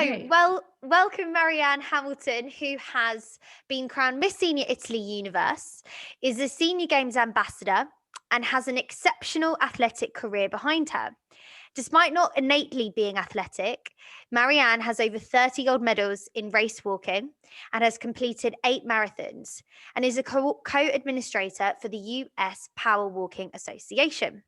Yay. Well, welcome Marianne Hamilton, who has been crowned Miss Senior Italy Universe, is a Senior Games ambassador, and has an exceptional athletic career behind her. Despite not innately being athletic, Marianne has over 30 gold medals in race walking and has completed 8 marathons, and is a co-administrator for the US Power Walking Association.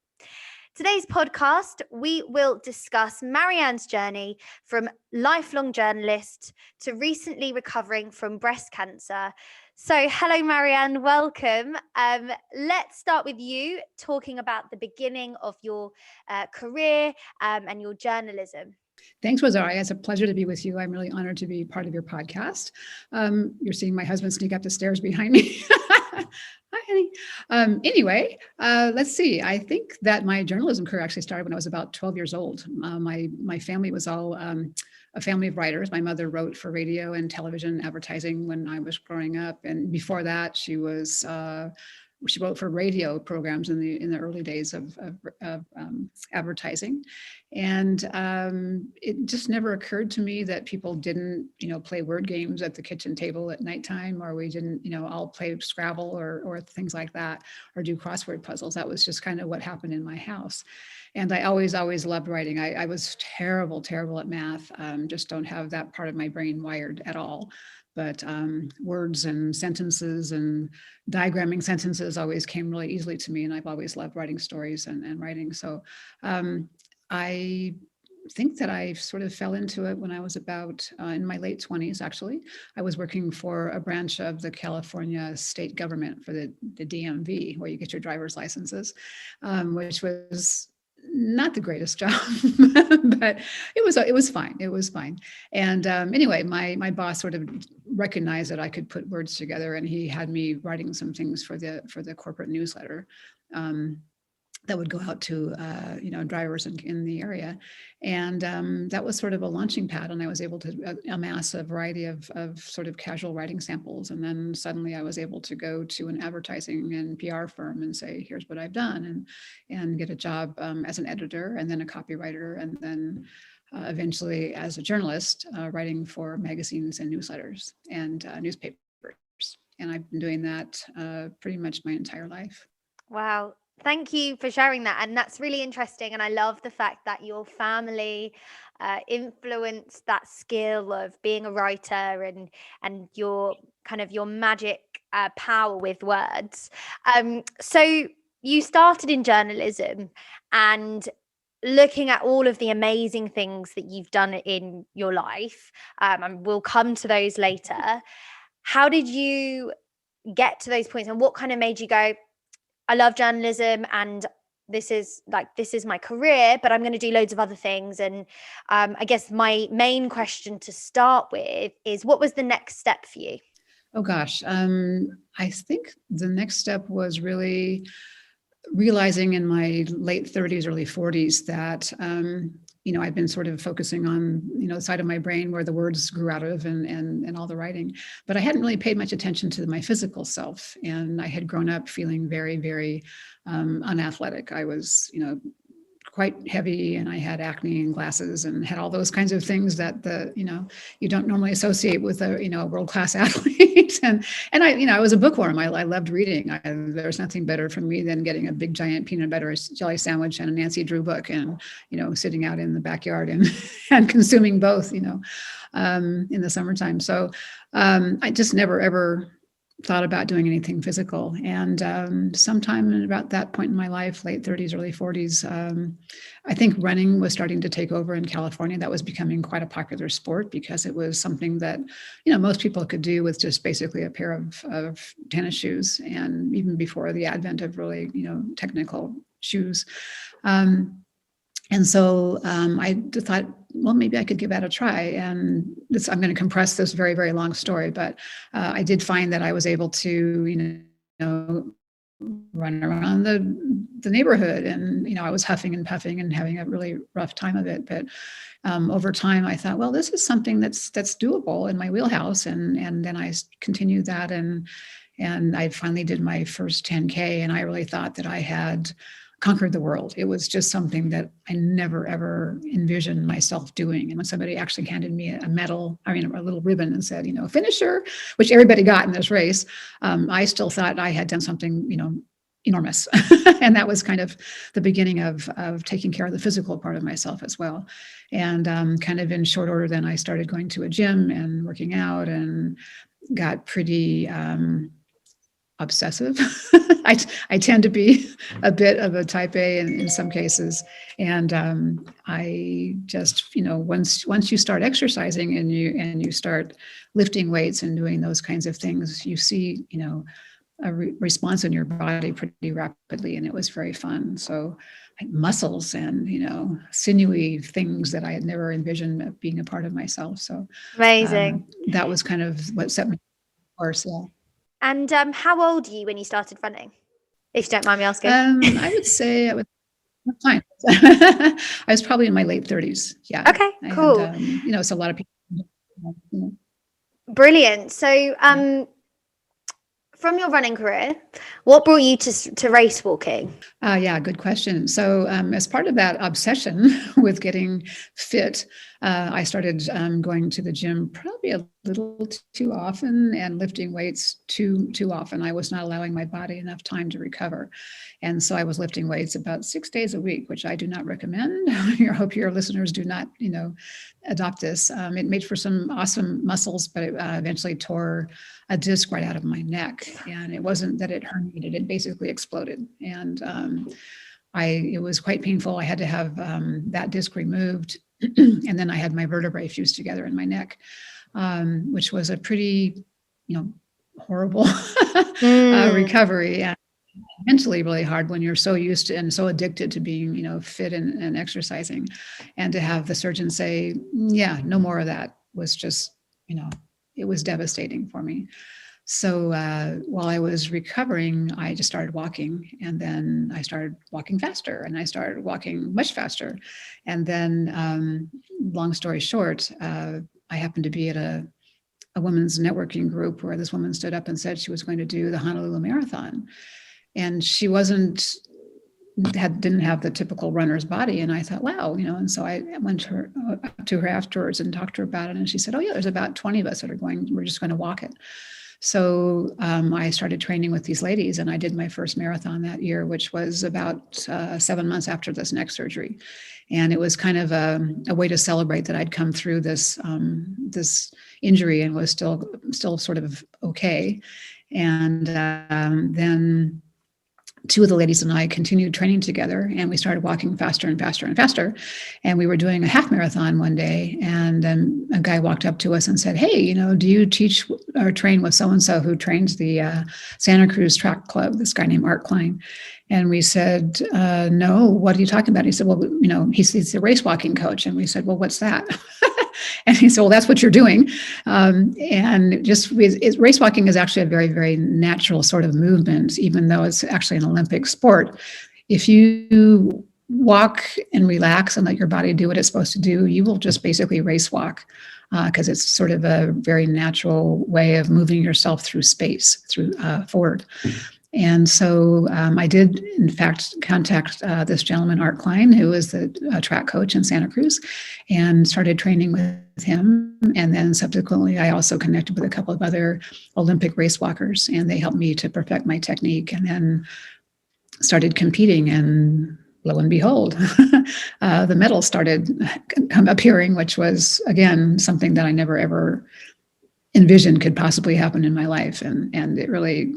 Today's podcast, we will discuss Marianne's journey from lifelong journalist to recently recovering from breast cancer. So, hello, Marianne, welcome. Let's start with you talking about the beginning of your career and your journalism. Thanks, Rosaria. It's a pleasure to be with you. I'm really honored to be part of your podcast. You're seeing my husband sneak up the stairs behind me. Hi, honey. Anyway, let's see. I think that my journalism career actually started when I was about 12 years old. My family was all a family of writers. My mother wrote for radio and television advertising when I was growing up, and before that, she wrote for radio programs in the early days of advertising. And it just never occurred to me that people didn't, play word games at the kitchen table at nighttime, or we didn't, all play Scrabble or things like that, or do crossword puzzles. That was just kind of what happened in my house. And I always loved writing. I was terrible at math. Just don't have that part of my brain wired at all. But words and sentences and diagramming sentences always came really easily to me. And I've always loved writing stories and writing. So I think that I sort of fell into it when I was about in my late 20s, actually. I was working for a branch of the California state government for the DMV, where you get your driver's licenses, which was not the greatest job, but it was fine. It was fine. And anyway, my boss sort of recognized that I could put words together, and he had me writing some things for the corporate newsletter that would go out to drivers in the area. And that was sort of a launching pad, and I was able to amass a variety of sort of casual writing samples. And then suddenly I was able to go to an advertising and PR firm and say, here's what I've done, and get a job as an editor, and then a copywriter, and then eventually as a journalist, writing for magazines and newsletters and newspapers. And I've been doing that pretty much my entire life. Wow. Thank you for sharing that. And that's really interesting. And I love the fact that your family influenced that skill of being a writer and your kind of your magic power with words. So you started in journalism, and looking at all of the amazing things that you've done in your life, and we'll come to those later. How did you get to those points, and what kind of made you go, I love journalism and this is my career, but I'm going to do loads of other things? And I guess my main question to start with is, what was the next step for you? Oh gosh, I think the next step was really realizing in my late 30s, early 40s that I've been sort of focusing on, the side of my brain where the words grew out of and all the writing, but I hadn't really paid much attention to my physical self. And I had grown up feeling very, very unathletic. I was, quite heavy, and I had acne and glasses and had all those kinds of things that you don't normally associate with a world-class athlete. and I was a bookworm. I loved reading. There's nothing better for me than getting a big giant peanut butter jelly sandwich and a Nancy Drew book, and sitting out in the backyard and consuming both in the summertime. So I just never ever thought about doing anything physical. And sometime in about that point in my life, late 30s, early 40s, I think running was starting to take over in California. That was becoming quite a popular sport because it was something that, most people could do with just basically a pair of tennis shoes. And even before the advent of really, technical shoes. And so I thought, well, maybe I could give that a try. And I'm going to compress this very, very long story, but I did find that I was able to, run around the neighborhood, and, I was huffing and puffing and having a really rough time of it. But over time, I thought, well, this is something that's doable in my wheelhouse. And then I continued that, and I finally did my first 10K, and I really thought that I had conquered the world. It was just something that I never, ever envisioned myself doing. And when somebody actually handed me a medal, a little ribbon and said, finisher, which everybody got in this race, I still thought I had done something, enormous. And that was kind of the beginning of taking care of the physical part of myself as well. And kind of in short order, then I started going to a gym and working out and got pretty obsessive. I tend to be a bit of a type A in some cases. And I just, once you start exercising and you start lifting weights and doing those kinds of things, you see, a response in your body pretty rapidly. And it was very fun. So muscles and, sinewy things that I had never envisioned being a part of myself. So amazing. That was kind of what set me on course. Yeah. And how old are you when you started running, if you don't mind me asking? I would say fine. I was probably in my late 30s. Yeah. Okay, cool. And, it's a lot of people. Brilliant. So from your running career, what brought you to race walking? Yeah, good question. So as part of that obsession with getting fit, I started going to the gym probably a little too often and lifting weights too often. I was not allowing my body enough time to recover. And so I was lifting weights about 6 days a week, which I do not recommend. I hope your listeners do not, adopt this. It made for some awesome muscles, but it eventually tore a disc right out of my neck. And it wasn't that it herniated, it basically exploded. And it was quite painful. I had to have that disc removed. And then I had my vertebrae fused together in my neck, which was a pretty, horrible recovery. And mentally really hard when you're so used to and so addicted to being, fit and exercising. And to have the surgeon say, yeah, no more of that was just, it was devastating for me. So while I was recovering, I just started walking, and then I started walking faster, and I started walking much faster. And then long story short, I happened to be at a women's networking group where this woman stood up and said she was going to do the Honolulu Marathon. And she didn't have the typical runner's body. And I thought, wow, and so I went to her afterwards and talked to her about it. And she said, oh yeah, there's about 20 of us that are going, we're just going to walk it. So I started training with these ladies, and I did my first marathon that year, which was about 7 months after this neck surgery. And it was kind of a way to celebrate that I'd come through this injury and was still sort of okay. And then two of the ladies and I continued training together, and we started walking faster and faster and faster. And we were doing a half marathon one day, and then a guy walked up to us and said, hey, do you teach or train with so-and-so who trains the Santa Cruz Track Club, this guy named Art Klein? And we said, no, what are you talking about? He said, well, he's a race walking coach. And we said, well, what's that? And he said, well, that's what you're doing. And race walking is actually a very, very natural sort of movement, even though it's actually an Olympic sport. If you walk and relax and let your body do what it's supposed to do, you will just basically race walk, because it's sort of a very natural way of moving yourself through space, forward. And so I did, in fact, contact this gentleman, Art Klein, who is the track coach in Santa Cruz, and started training with him. And then subsequently, I also connected with a couple of other Olympic race walkers, and they helped me to perfect my technique, and then started competing. And lo and behold, the medals started appearing, which was, again, something that I never, ever envisioned could possibly happen in my life. And it really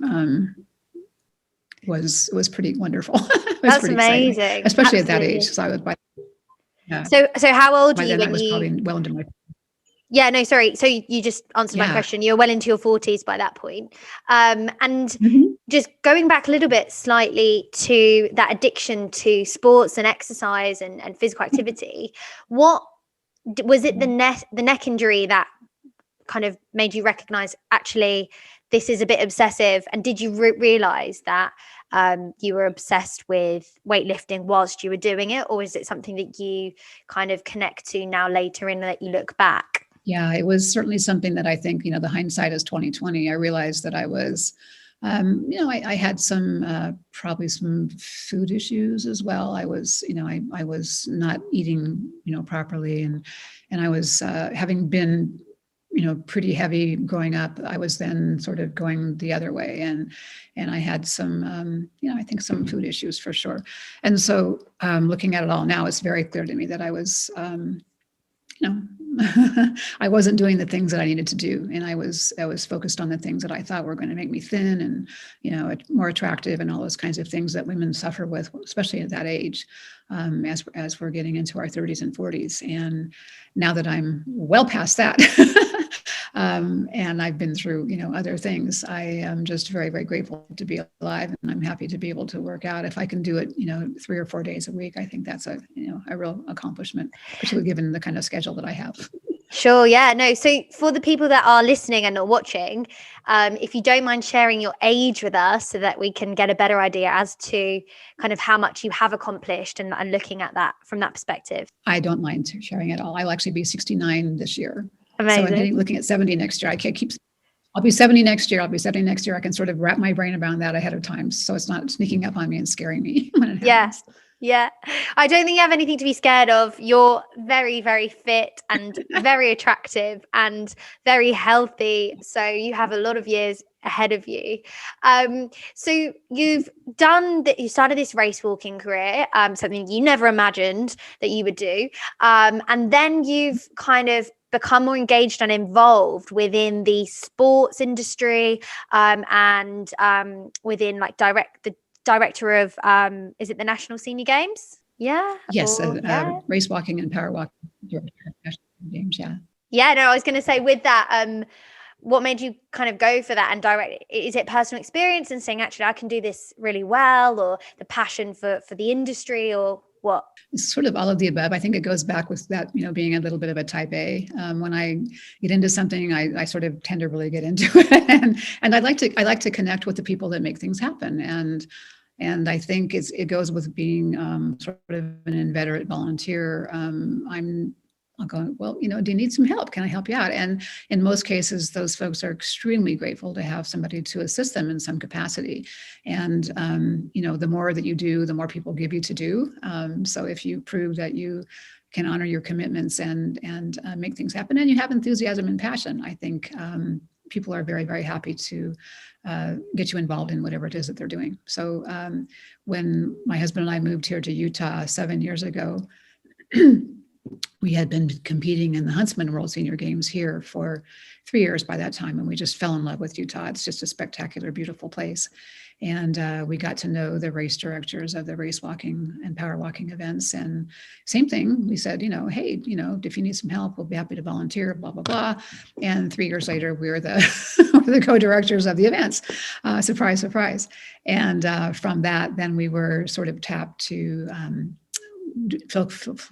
was pretty wonderful. That's pretty amazing, exciting, especially absolutely. At that age. So I was yeah. So how old are you when I was probably well into my. Yeah, no, sorry. So you just answered my question. You're well into your 40s by that point. And just going back a little bit slightly to that addiction to sports and exercise and physical activity, what was it? The neck injury that kind of made you recognize, actually, this is a bit obsessive? And did you realize that you were obsessed with weightlifting whilst you were doing it, or is it something that you kind of connect to now later and that you look back? Yeah, it was certainly something that I think, the hindsight is 20/20. I realized that I was I had some probably some food issues as well. I was, I was not eating, properly, and I was having been, pretty heavy growing up. I was then sort of going the other way, and I had some, I think some food issues for sure. And so, looking at it all now, it's very clear to me that I was, I wasn't doing the things that I needed to do, and I was focused on the things that I thought were going to make me thin and, more attractive, and all those kinds of things that women suffer with, especially at that age, as we're getting into our 30s and 40s. And now that I'm well past that, and I've been through, other things, I am just very, very grateful to be alive, and I'm happy to be able to work out. If I can do it, 3 or 4 days a week, I think that's a real accomplishment, particularly given the kind of schedule that I have. Sure. Yeah. No. So for the people that are listening and not watching, if you don't mind sharing your age with us so that we can get a better idea as to kind of how much you have accomplished and looking at that from that perspective. I don't mind sharing at all. I'll actually be 69 this year. Amazing. So I'm looking at 70 next year. I can't keep. I'll be 70 next year. I'll be 70 next year. I can sort of wrap my brain around that ahead of time, so it's not sneaking up on me and scaring me when it happens. Yes. Yeah. I don't think you have anything to be scared of. You're very, very fit and very attractive and very healthy. So you have a lot of years ahead of you. So you started this race walking career, something you never imagined that you would do. And then you've kind of become more engaged and involved within the sports industry, and within like the director of is it the National Senior Games? Yeah. Yes, race walking and power walking director of National Senior Games. Yeah. No, I was going to say with that, what made you kind of go for that and direct? Is it personal experience and saying, actually, I can do this really well, or the passion for the industry, or what? It's sort of all of the above. I think it goes back with that, being a little bit of a type A. When I get into something, I sort of tend to really get into it, and I like to connect with the people that make things happen. And I think it goes with being sort of an inveterate volunteer. I'll go, well, do you need some help? Can I help you out? And in most cases, those folks are extremely grateful to have somebody to assist them in some capacity. And, the more that you do, the more people give you to do. So if you prove that you can honor your commitments and make things happen, and you have enthusiasm and passion, I think people are very, very happy to get you involved in whatever it is that they're doing. So when my husband and I moved here to Utah 7 years ago, we had been competing in the Huntsman World Senior Games here for 3 years by that time, and we just fell in love with Utah. It's just a spectacular, beautiful place. And we got to know the race directors of the race walking and power walking events. And same thing, we said, hey, if you need some help, we'll be happy to volunteer, blah, blah, blah. And 3 years later, we're the co-directors of the events. Surprise, surprise. And from that, then we were sort of tapped to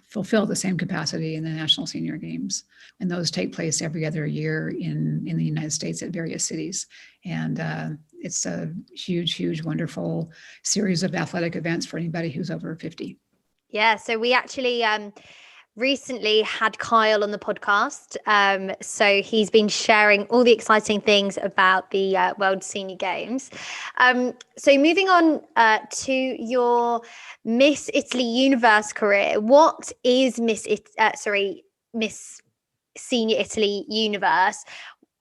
fulfill the same capacity in the National Senior Games. And those take place every other year in the United States at various cities. And it's a huge, huge, wonderful series of athletic events for anybody who's over 50. Yeah, so we actually recently had Kyle on the podcast. So he's been sharing all the exciting things about the World Senior Games. So moving on to your Miss Italy Universe career, what is Miss Senior Italy Universe?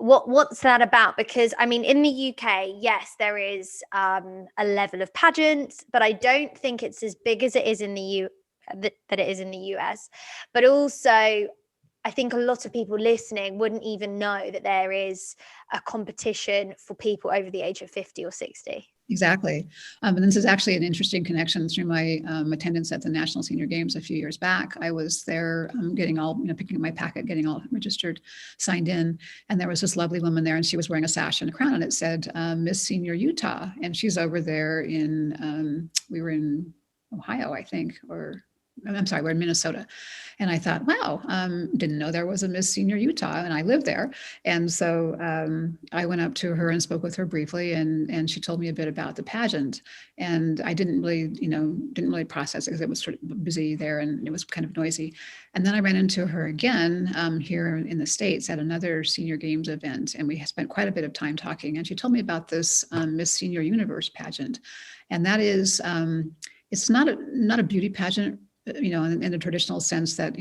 What's that about? Because I mean, in the UK, yes, there is a level of pageants, but I don't think it's as big as it is in the that it is in the US. But also, I think a lot of people listening wouldn't even know that there is a competition for people over the age of 50 or 60. Exactly. And this is actually an interesting connection through my attendance at the National Senior Games a few years back. I was there getting all, picking up my packet, getting all registered, signed in. And there was this lovely woman there, and she was wearing a sash and a crown, and it said Miss Senior Utah. And she's over there we were in Ohio, I think, or I'm sorry, we're in Minnesota. And I thought, wow, didn't know there was a Miss Senior Utah, and I live there. And so I went up to her and spoke with her briefly, and she told me a bit about the pageant. And I didn't really, didn't really process it because it was sort of busy there and it was kind of noisy. And then I ran into her again here in the States at another Senior Games event, and we spent quite a bit of time talking. And she told me about this Miss Senior Universe pageant, and that is it's not a beauty pageant, in the traditional sense that,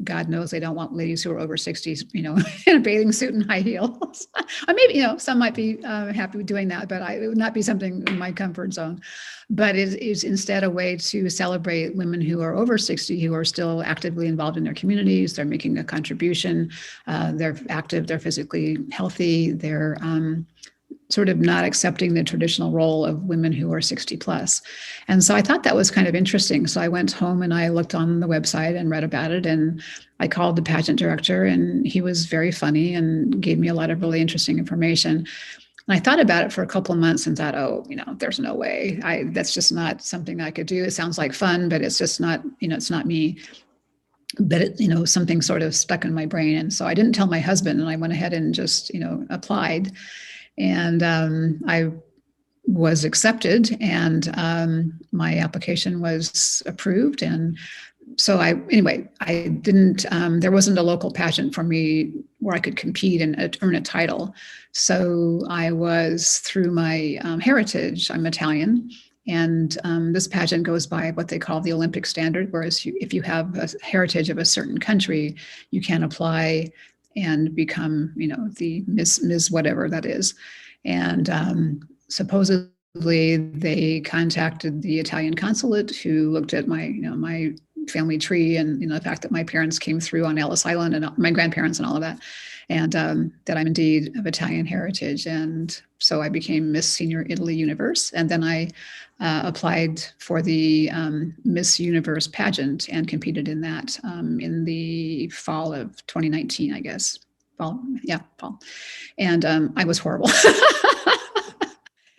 God knows they don't want ladies who are over 60s, in a bathing suit and high heels. Or maybe, some might be happy with doing that, but it would not be something in my comfort zone. But it is instead a way to celebrate women who are over 60, who are still actively involved in their communities. They're making a contribution. They're active. They're physically healthy. They're sort of not accepting the traditional role of women who are 60 plus. And so I thought that was kind of interesting. So I went home and I looked on the website and read about it, and I called the pageant director, and he was very funny and gave me a lot of really interesting information. And I thought about it for a couple of months and thought, oh, there's no way. That's just not something I could do. It sounds like fun, but it's just not, it's not me. But it, something sort of stuck in my brain. And so I didn't tell my husband, and I went ahead and just, applied. And I was accepted, and my application was approved. And so I didn't, there wasn't a local pageant for me where I could compete and earn a title. So I was through my heritage. I'm Italian. And this pageant goes by what they call the Olympic standard, whereas if you have a heritage of a certain country, you can apply and become, the Miss whatever that is. And supposedly they contacted the Italian consulate, who looked at my, my family tree, and, the fact that my parents came through on Ellis Island, and my grandparents and all of that, and that I'm indeed of Italian heritage. And so I became Miss Senior Italy Universe. And then I applied for the Miss Universe pageant and competed in that in the fall of 2019, I guess. Fall. And I was horrible.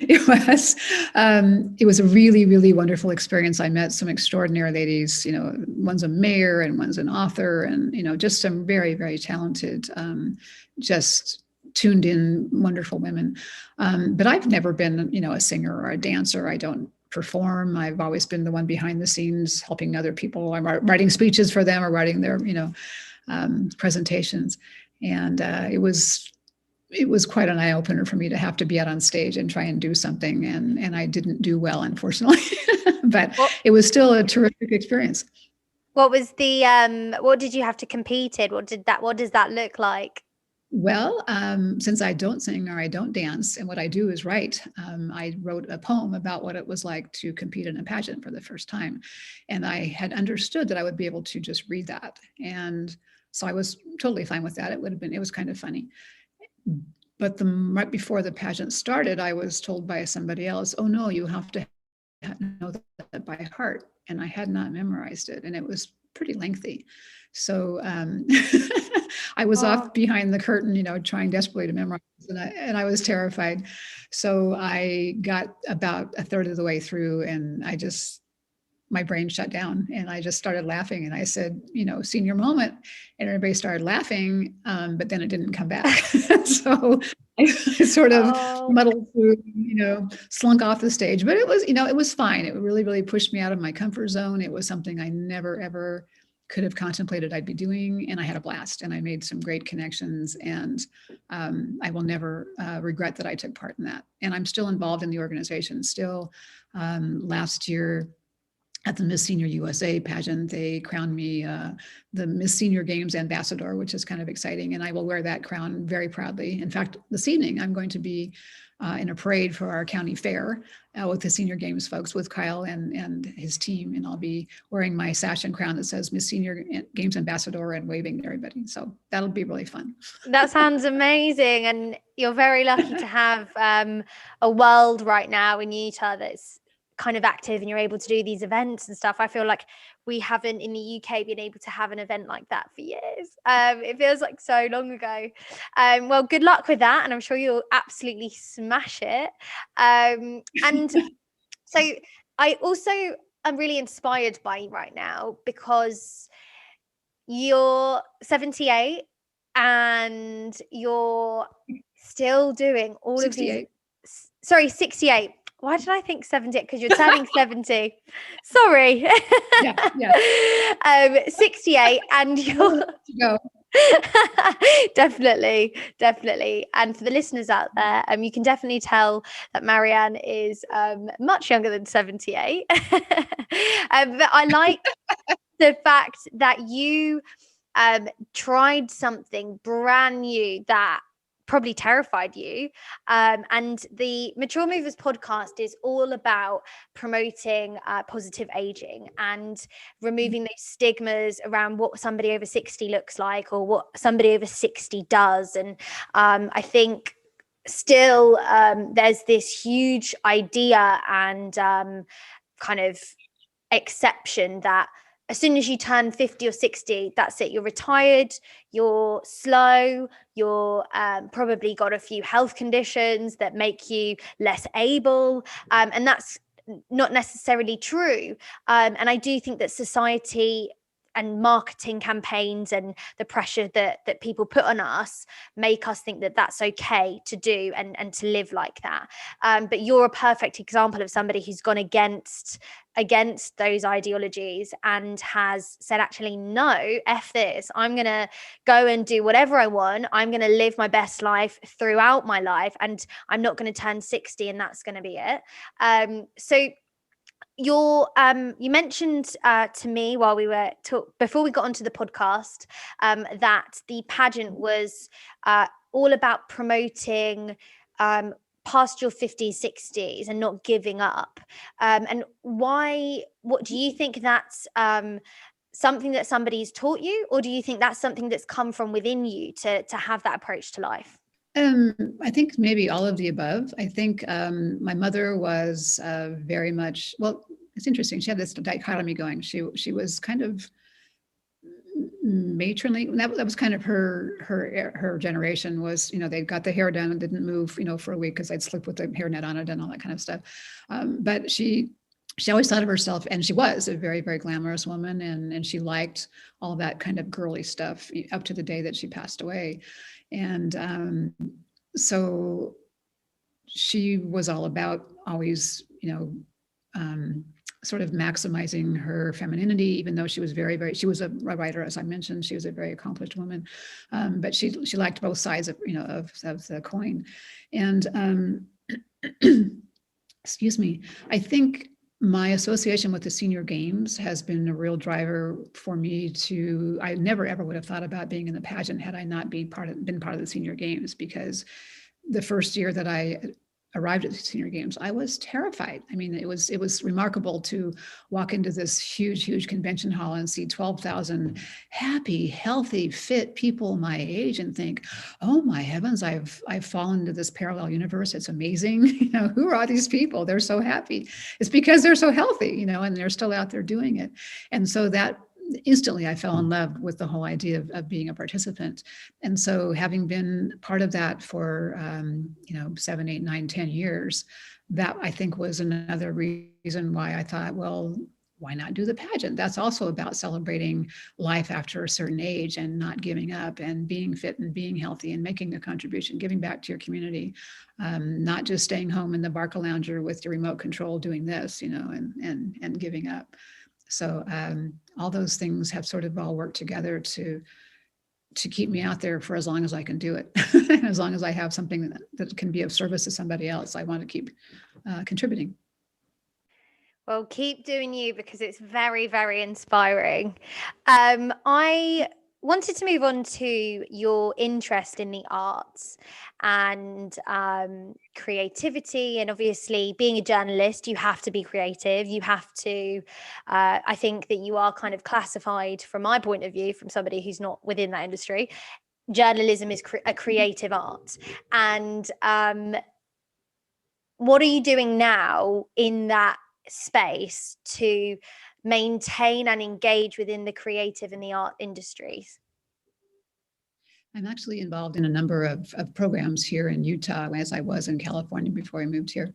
It was a really, really wonderful experience. I met some extraordinary ladies, one's a mayor and one's an author, and, just some very, very talented, just tuned in, wonderful women. But I've never been, a singer or a dancer. I don't perform. I've always been the one behind the scenes, helping other people. I'm writing speeches for them or writing their, presentations. And it was quite an eye opener for me to have to be out on stage and try and do something. And I didn't do well, unfortunately, but it was still a terrific experience. What was the, what did you have to compete in? What does that look like? Well, since I don't sing or I don't dance, and what I do is write, I wrote a poem about what it was like to compete in a pageant for the first time. And I had understood that I would be able to just read that. And so I was totally fine with that. It was kind of funny. But right before the pageant started, I was told by somebody else, oh no, you have to know that by heart. And I had not memorized it, and it was pretty lengthy. So I was off behind the curtain, trying desperately to memorize, and I was terrified. So I got about a third of the way through, and my brain shut down, and I just started laughing. And I said, senior moment, and everybody started laughing, but then it didn't come back. So I sort of muddled through, slunk off the stage, but it was fine. It really, really pushed me out of my comfort zone. It was something I never, ever could have contemplated I'd be doing. And I had a blast, and I made some great connections, and I will never regret that I took part in that. And I'm still involved in the organization. Still, last year, at the Miss Senior USA pageant, they crowned me the Miss Senior Games ambassador, which is kind of exciting. And I will wear that crown very proudly. In fact, this evening, I'm going to be in a parade for our county fair with the Senior Games folks, with Kyle and his team. And I'll be wearing my sash and crown that says Miss Senior Games ambassador, and waving to everybody. So that'll be really fun. That sounds amazing. And you're very lucky to have a world right now in Utah that's kind of active, and you're able to do these events and stuff. I feel like we haven't in the UK been able to have an event like that for years. It feels like so long ago. Well, good luck with that, and I'm sure you'll absolutely smash it. And so I also I'm really inspired by you right now, because you're 78 and you're still doing all of these. 68. Sorry, 68. Why did I think 70? Because you're turning 70. Sorry. Yeah, yeah. 68, and you're Go. definitely. And for the listeners out there, you can definitely tell that Marianne is much younger than 78. But I like the fact that you tried something brand new that probably terrified you. And the Mature Movers podcast is all about promoting positive aging and removing those stigmas around what somebody over 60 looks like, or what somebody over 60 does. And I think still there's this huge idea and kind of exception that as soon as you turn 50 or 60, that's it, you're retired, you're slow, you're probably got a few health conditions that make you less able, and that's not necessarily true. And I do think that society and marketing campaigns and the pressure that people put on us make us think that that's okay to do and to live like that. But you're a perfect example of somebody who's gone against those ideologies and has said, actually, no, F this. I'm going to go and do whatever I want. I'm going to live my best life throughout my life, and I'm not going to turn 60 and that's going to be it. So you mentioned to me while we were before we got onto the podcast, that the pageant was all about promoting past your 50s, 60s and not giving up. And what do you think that's something that somebody's taught you, or do you think that's something that's come from within you to have that approach to life? I think maybe all of the above. I think my mother was very much, well, it's interesting. She had this dichotomy going. She was kind of matronly. That was kind of her generation was, they got the hair done and didn't move, for a week because I'd sleep with the hairnet on it and all that kind of stuff. But she always thought of herself, and she was a very, very glamorous woman, and she liked all that kind of girly stuff up to the day that she passed away. And so she was all about always, sort of maximizing her femininity, even though she was she was a writer, as I mentioned, she was a very accomplished woman. But she liked both sides of the coin. And excuse me, I think my association with the senior games has been a real driver for me I never ever would have thought about being in the pageant had I not been part of the senior games, because the first year that I arrived at the senior games, I was terrified. I mean, it was remarkable to walk into this huge convention hall and see 12,000 happy, healthy, fit people my age and think, oh my heavens, I've fallen into this parallel universe. It's amazing. Who are all these people? They're so happy. It's because they're so healthy, and they're still out there doing it. And so that instantly I fell in love with the whole idea of being a participant. And so having been part of that for 7, 8, 9, 10 years, that I think was another reason why I thought, well, why not do the pageant? That's also about celebrating life after a certain age and not giving up and being fit and being healthy and making a contribution, giving back to your community, not just staying home in the Barcalounger with your remote control doing this, and giving up. So all those things have sort of all worked together to keep me out there for as long as I can do it. As long as I have something that can be of service to somebody else, I want to keep contributing. Well, keep doing you, because it's very, very inspiring. I wanted to move on to your interest in the arts and creativity. And obviously, being a journalist, you have to be creative. You have to, I think that you are kind of classified, from my point of view, from somebody who's not within that industry, journalism is a creative art. And what are you doing now in that space to maintain and engage within the creative and the art industries? I'm actually involved in a number of programs here in Utah, as I was in California before I moved here.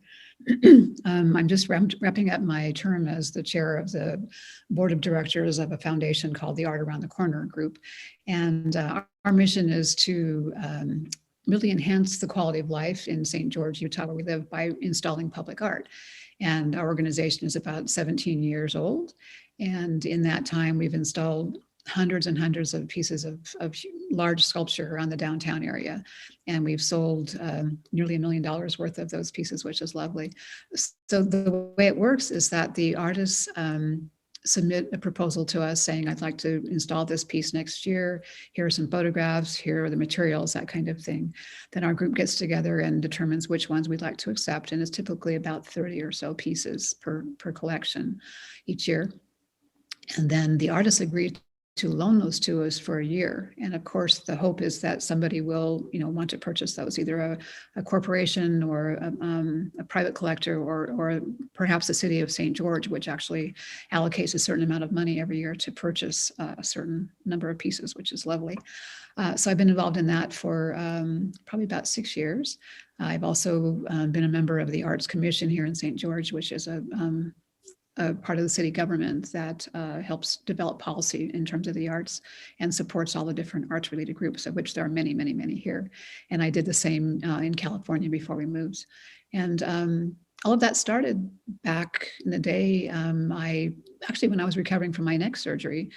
I'm just wrapping up my term as the chair of the board of directors of a foundation called the Art Around the Corner group. And our mission is to really enhance the quality of life in St. George, Utah, where we live, by installing public art. And our organization is about 17 years old. And in that time, we've installed hundreds and hundreds of pieces of large sculpture around the downtown area. And we've sold nearly $1 million worth of those pieces, which is lovely. So the way it works is that the artists submit a proposal to us saying, I'd like to install this piece next year. Here are some photographs, here are the materials, that kind of thing. Then our group gets together and determines which ones we'd like to accept. And it's typically about 30 or so pieces per collection each year. And then the artists agree to loan those to us for a year. And of course, the hope is that somebody will, want to purchase those, either a corporation or a private collector, or perhaps the city of St. George, which actually allocates a certain amount of money every year to purchase a certain number of pieces, which is lovely. So I've been involved in that for probably about 6 years. I've also been a member of the Arts Commission here in St. George, which is a part of the city government that helps develop policy in terms of the arts and supports all the different arts related groups, of which there are many, many, many here. And I did the same in California before we moved. And all of that started back in the day. When I was recovering from my neck surgery,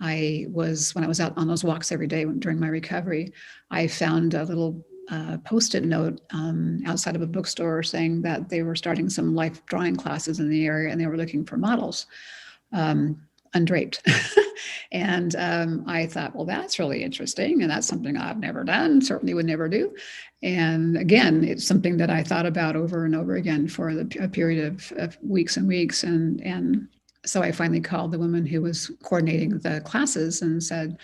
when I was out on those walks every day during my recovery, I found a little post-it note outside of a bookstore saying that they were starting some life drawing classes in the area and they were looking for models undraped. And I thought, well, that's really interesting. And that's something I've never done, certainly would never do. And again, it's something that I thought about over and over again for a period of weeks and weeks. And so I finally called the woman who was coordinating the classes and said,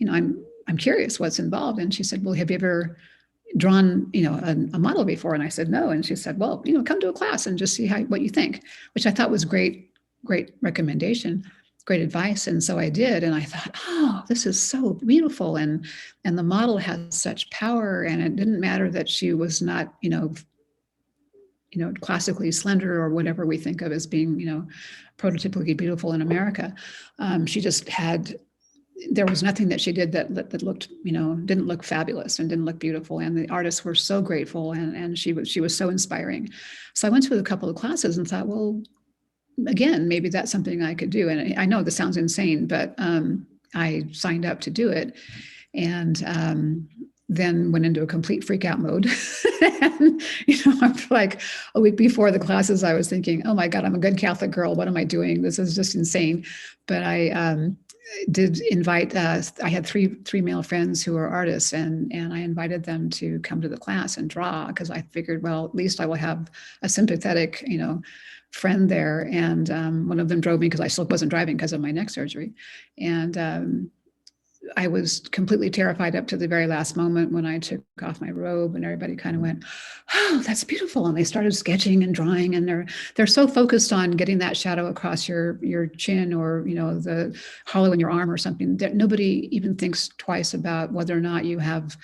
I'm curious what's involved. And she said, well, have you ever drawn, a model before? And I said, no. And she said, well, come to a class and just see what you think, which I thought was great recommendation, great advice. And so I did. And I thought, oh, this is so beautiful. And the model has such power. And it didn't matter that she was not, classically slender or whatever we think of as being, prototypically beautiful in America. She just there was nothing that she did that looked, didn't look fabulous and didn't look beautiful. And the artists were so grateful, and she was so inspiring. So I went to a couple of classes and thought, well, again, maybe that's something I could do. And I know this sounds insane, but I signed up to do it, and then went into a complete freak out mode. And, after like a week before the classes, I was thinking, oh my God, I'm a good Catholic girl. What am I doing? This is just insane. But I did invite, I had three male friends who are artists, and I invited them to come to the class and draw, because I figured, well, at least I will have a sympathetic, friend there. And one of them drove me, because I still wasn't driving because of my neck surgery. And I was completely terrified up to the very last moment when I took off my robe, and everybody kind of went, oh, that's beautiful. And they started sketching and drawing, and they're so focused on getting that shadow across your chin, or, the hollow in your arm or something, that nobody even thinks twice about whether or not you have,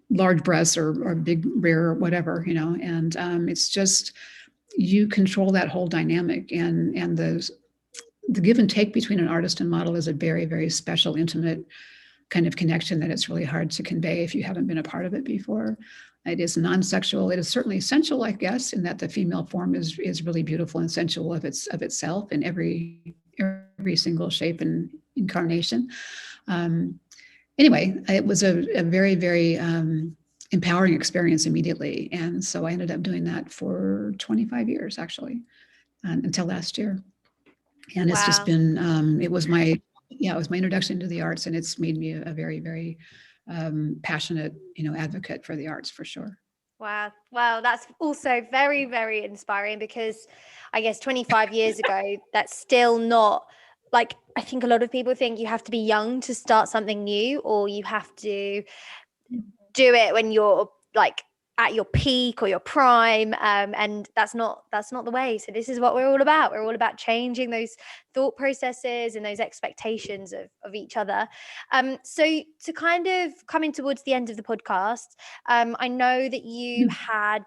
large breasts or big rear or whatever, and it's just, you control that whole dynamic, and the give and take between an artist and model is a very, very special, intimate kind of connection that it's really hard to convey if you haven't been a part of it before. It is non-sexual. It is certainly sensual, I guess, in that the female form is really beautiful and sensual of itself in every single shape and incarnation. Anyway, it was a very, very empowering experience immediately. And so I ended up doing that for 25 years, actually, until last year. And it's just been, it was my introduction to the arts, and it's made me a very, very passionate, advocate for the arts, for sure. Wow. Well, that's also very, very inspiring, because I guess 25 years ago, that's still not, like, I think a lot of people think you have to be young to start something new, or you have to do it when you're like at your peak or your prime, and that's not the way. So this is what we're all about. We're all about changing those thought processes and those expectations of each other. So to kind of coming towards the end of the podcast, I know that you had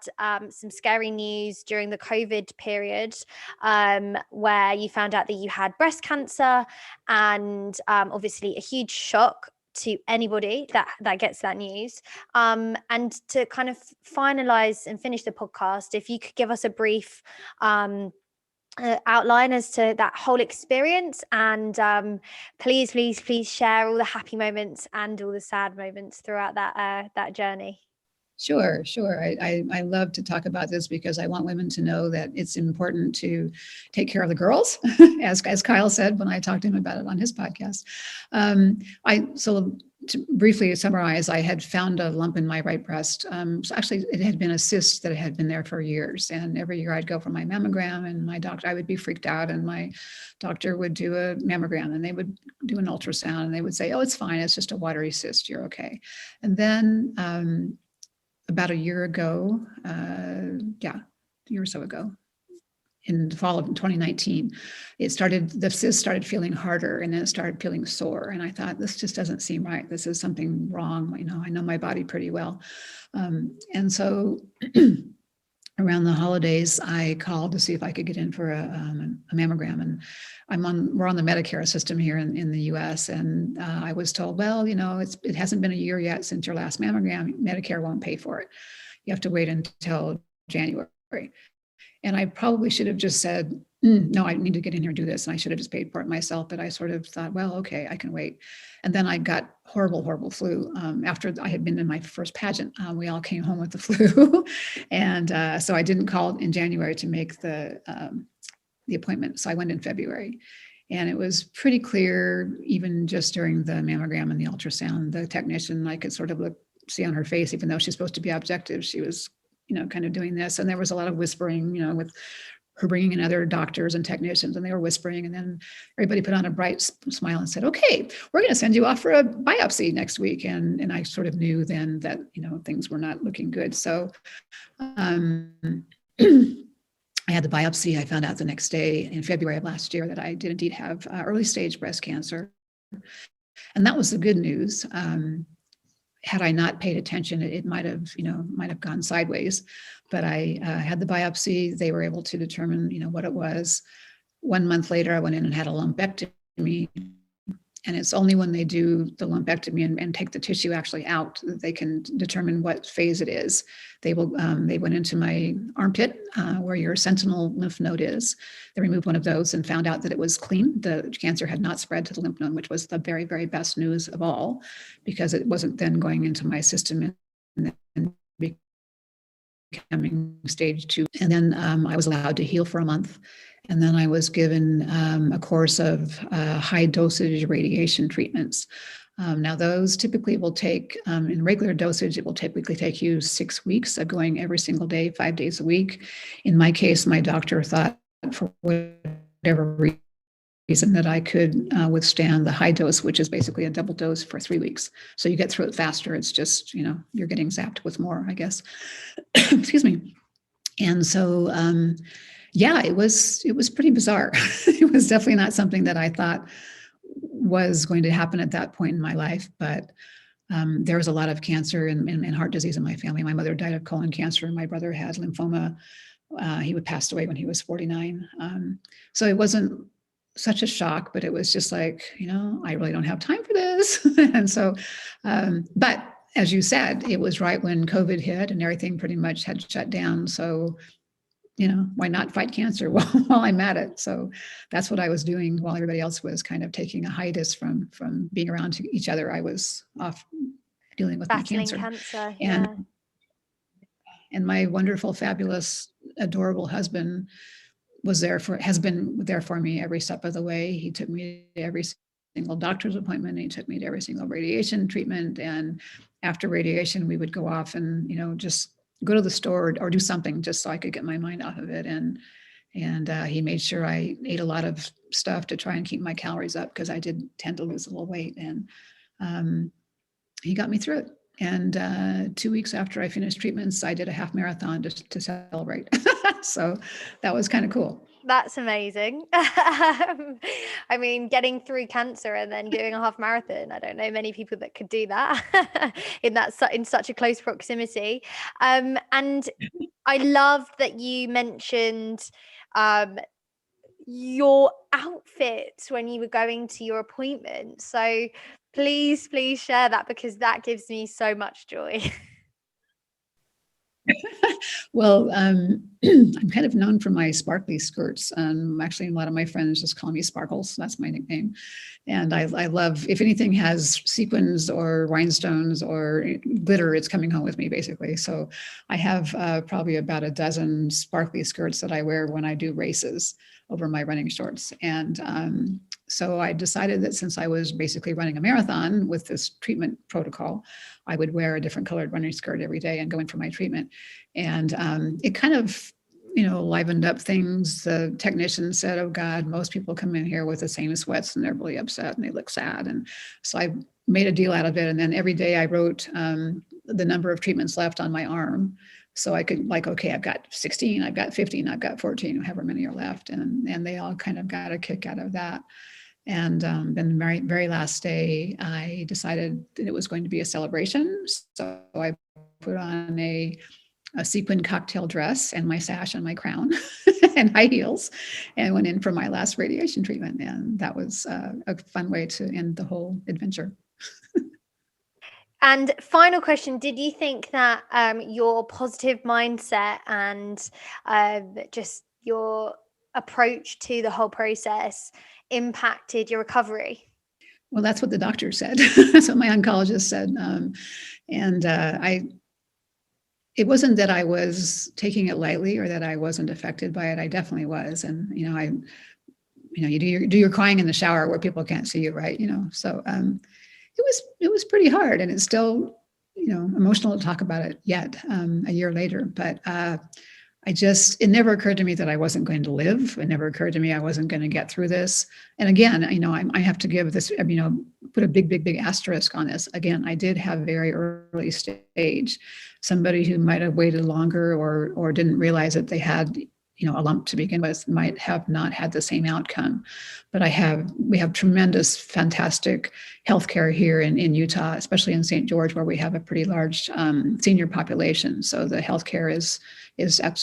some scary news during the COVID period, where you found out that you had breast cancer, and obviously a huge shock to anybody that gets that news. And to kind of finalize and finish the podcast, if you could give us a brief outline as to that whole experience, and please share all the happy moments and all the sad moments throughout that journey. Sure. I love to talk about this because I want women to know that it's important to take care of the girls, as Kyle said when I talked to him about it on his podcast. So to briefly summarize, I had found a lump in my right breast. So actually, it had been a cyst that had been there for years. And every year I'd go for my mammogram, and I would be freaked out, and my doctor would do a mammogram, and they would do an ultrasound, and they would say, "Oh, it's fine. It's just a watery cyst. You're okay." And then about a year ago, a year or so ago, in the fall of 2019, the cyst started feeling harder, and then it started feeling sore. And I thought, this just doesn't seem right. This is something wrong. I know my body pretty well. And so around the holidays, I called to see if I could get in for a mammogram. And we're on the Medicare system here in the US. And I was told, well, it hasn't been a year yet since your last mammogram. Medicare won't pay for it. You have to wait until January. And I probably should have just said, no, I need to get in here and do this. And I should have just paid for it myself. But I sort of thought, well, okay, I can wait. And then I got horrible flu. After I had been in my first pageant, we all came home with the flu. And so I didn't call in January to make the appointment. So I went in February. And it was pretty clear, even just during the mammogram and the ultrasound, the technician, I could sort of see on her face, even though she's supposed to be objective, she was kind of doing this. And there was a lot of whispering, with her bringing in other doctors and technicians, and they were whispering. And then everybody put on a bright smile and said, okay, we're going to send you off for a biopsy next week. And I sort of knew then that, things were not looking good. So I had the biopsy. I found out the next day in February of last year that I did indeed have early stage breast cancer. And that was the good news. Had I not paid attention, it might have gone sideways. But I had the biopsy. They were able to determine, what it was. 1 month later, I went in and had a lumpectomy. And it's only when they do the lumpectomy and take the tissue actually out that they can determine what phase it is. They went into my armpit where your sentinel lymph node is. They removed one of those and found out that it was clean. The cancer had not spread to the lymph node, which was the very, very best news of all, because it wasn't then going into my system and then becoming stage 2. And then I was allowed to heal for a month. And then I was given a course of high dosage radiation treatments. Now those typically will take, in regular dosage, it will typically take you 6 weeks of going every single day, 5 days a week. In my case, my doctor thought for whatever reason that I could withstand the high dose, which is basically a double dose for 3 weeks. So you get through it faster. It's just, you're getting zapped with more, I guess. Excuse me. And so, it was pretty bizarre. It was definitely not something that I thought was going to happen at that point in my life. But there was a lot of cancer and heart disease in my family. My mother died of colon cancer, and my brother had lymphoma. He passed away when he was 49. So it wasn't such a shock, but it was just like, I really don't have time for this. And so, but as you said, it was right when COVID hit and everything pretty much had shut down. So, why not fight cancer while I'm at it? So that's what I was doing while everybody else was kind of taking a hiatus from being around to each other. I was off dealing with my cancer. And my wonderful, fabulous, adorable husband has been there for me every step of the way. He took me to every single doctor's appointment. He took me to every single radiation treatment. And after radiation, we would go off and, just go to the store or do something just so I could get my mind off of it. And he made sure I ate a lot of stuff to try and keep my calories up, because I did tend to lose a little weight. And he got me through it. And 2 weeks after I finished treatments, I did a half marathon to celebrate. So that was kind of cool. That's amazing. I mean, getting through cancer and then doing a half marathon, I don't know many people that could do that in such a close proximity. And I loved that you mentioned your outfits when you were going to your appointment. So please share that, because that gives me so much joy. Well, I'm kind of known for my sparkly skirts. Actually, a lot of my friends just call me Sparkles. That's my nickname. And I love, if anything has sequins or rhinestones or glitter, it's coming home with me, basically. So I have probably about a dozen sparkly skirts that I wear when I do races over my running shorts. And so I decided that since I was basically running a marathon with this treatment protocol, I would wear a different colored running skirt every day and go in for my treatment. And it kind of, livened up things. The technician said, "Oh God, most people come in here with the same sweats and they're really upset and they look sad." And so I made a deal out of it. And then every day I wrote the number of treatments left on my arm. So I could, like, okay, I've got 16, I've got 15, I've got 14, however many are left. And they all kind of got a kick out of that. And then the very last day, I decided that it was going to be a celebration. So I put on a sequin cocktail dress and my sash and my crown and high heels, and went in for my last radiation treatment. And that was a fun way to end the whole adventure. And final question, did you think that your positive mindset and just your approach to the whole process impacted your recovery? Well, that's what the doctor said. That's what my oncologist said. It wasn't that I was taking it lightly or that I wasn't affected by it. I definitely was. And, you do your crying in the shower where people can't see you, right? So it was pretty hard, and it's still, emotional to talk about it yet, a year later. But it never occurred to me that I wasn't going to live. It never occurred to me I wasn't going to get through this. And again, I have to give this, put a big asterisk on this. Again, I did have very early stage. Somebody who might have waited longer or didn't realize that they had, a lump to begin with might have not had the same outcome. But we have tremendous, fantastic healthcare here in Utah, especially in St. George, where we have a pretty large senior population. So the healthcare is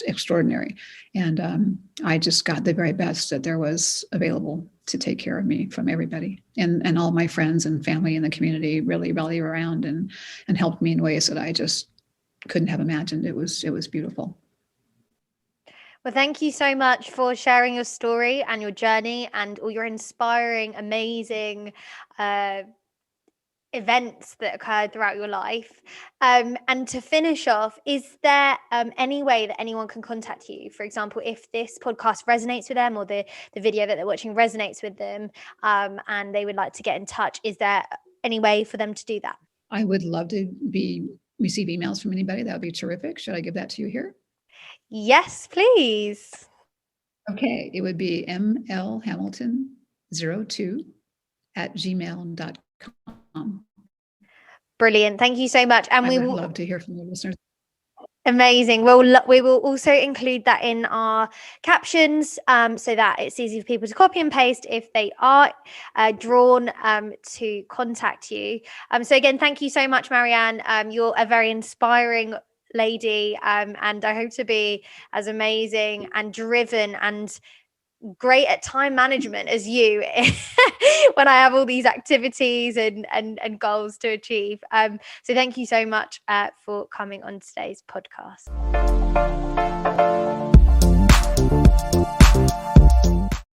extraordinary. And I just got the very best that there was available to take care of me from everybody. And all my friends and family in the community really rallied around and helped me in ways that I just couldn't have imagined. It was beautiful. Well, thank you so much for sharing your story and your journey and all your inspiring, amazing events that occurred throughout your life. And to finish off, is there any way that anyone can contact you? For example, if this podcast resonates with them, or the video that they're watching resonates with them, and they would like to get in touch, is there any way for them to do that? I would love to receive emails from anybody. That would be terrific. Should I give that to you here? Yes, please. Okay, it would be mlhamilton02@gmail.com. Brilliant. Thank you so much. And I would love to hear from the listeners. Amazing. Well, we will also include that in our captions, so that it's easy for people to copy and paste if they are drawn to contact you. So again, thank you so much, Marianne. You're a very inspiring lady, and I hope to be as amazing and driven and great at time management as you when I have all these activities and goals to achieve. So thank you so much for coming on today's podcast.